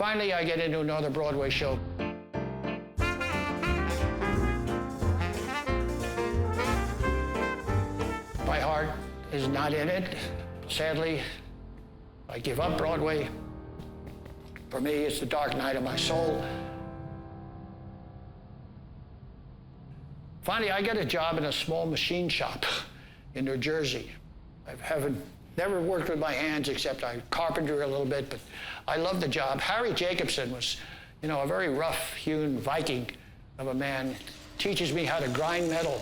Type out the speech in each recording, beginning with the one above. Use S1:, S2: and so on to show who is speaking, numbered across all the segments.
S1: Finally, I get into another Broadway show. My heart is not in it. Sadly, I give up Broadway. For me, it's the dark night of my soul. Finally, I get a job in a small machine shop in New Jersey. I haven't never worked with my hands except I carpenter a little bit, but I love the job. Harry Jacobson was, a very rough-hewn Viking of a man. Teaches me how to grind metal.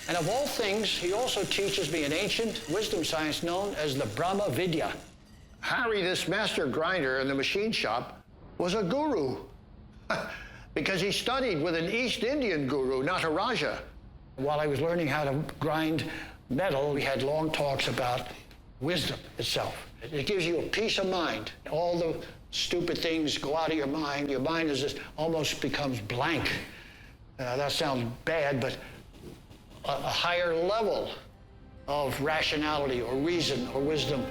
S1: And of all things, he also teaches me an ancient wisdom science known as the Brahma Vidya. Harry, this master grinder in the machine shop, was a guru. Because he studied with an East Indian guru, not a Raja. While I was learning how to grind metal, we had long talks about wisdom itself. It gives you a peace of mind. All the stupid things go out of your mind. Your mind is just almost becomes blank. That sounds bad, but a higher level of rationality or reason or wisdom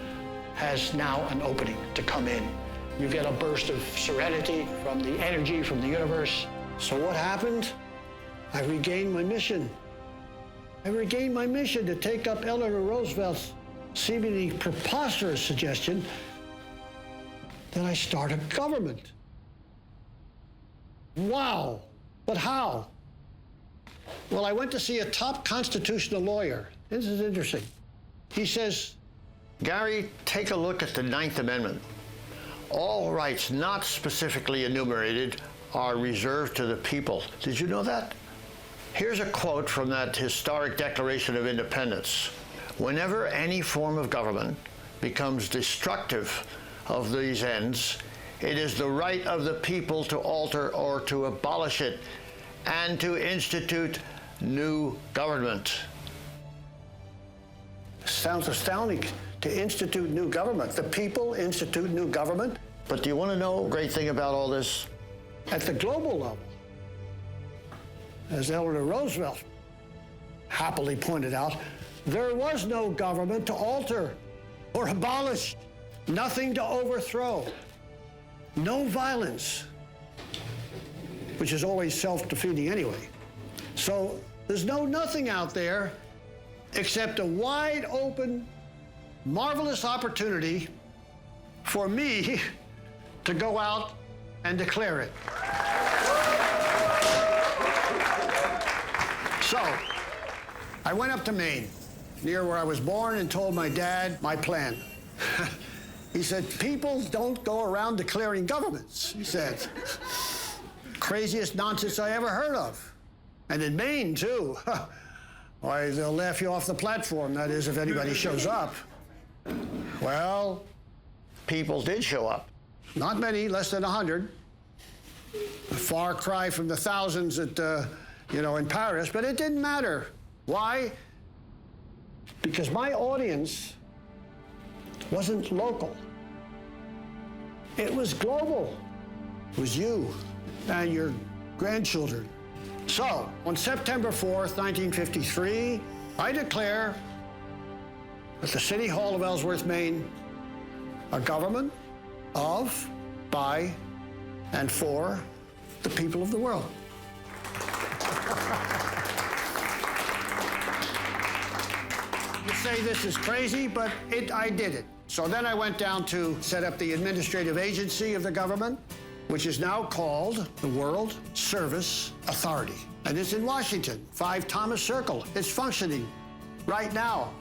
S1: has now an opening to come in. You get a burst of serenity from the energy from the universe. So what happened? I regained my mission. I regained my mission to take up Eleanor Roosevelt's seemingly preposterous suggestion that I start a government. Wow, but how? Well, I went to see a top constitutional lawyer. This is interesting. He says, Gary, take a look at the 9th Amendment. All rights not specifically enumerated are reserved to the people. Did you know that? Here's a quote from that historic Declaration of Independence. Whenever any form of government becomes destructive of these ends, it is the right of the people to alter or to abolish it and to institute new government. Sounds astounding. To institute new government. The people institute new government. But do you want to know a great thing about all this? At the global level, as Eleanor Roosevelt happily pointed out, there was no government to alter or abolish, nothing to overthrow, no violence, which is always self-defeating anyway. So there's no nothing out there except a wide open, marvelous opportunity for me to go out and declare it. So, I went up to Maine, near where I was born, and told my dad my plan. He said, people don't go around declaring governments, he said. Craziest nonsense I ever heard of. And in Maine, too. Why, they'll laugh you off the platform, that is, if anybody shows up. Well, people did show up. Not many, less than 100. A far cry from the thousands at, in Paris, but it didn't matter. Why? Because my audience wasn't local. It was global. It was you and your grandchildren. So, on September 4th, 1953, I declare at the City Hall of Ellsworth, Maine, a government of, by, and for the people of the world. You say this is crazy, but I did it. So then I went down to set up the administrative agency of the government, which is now called the World Service Authority. And it's in Washington, 5 Thomas Circle. It's functioning right now.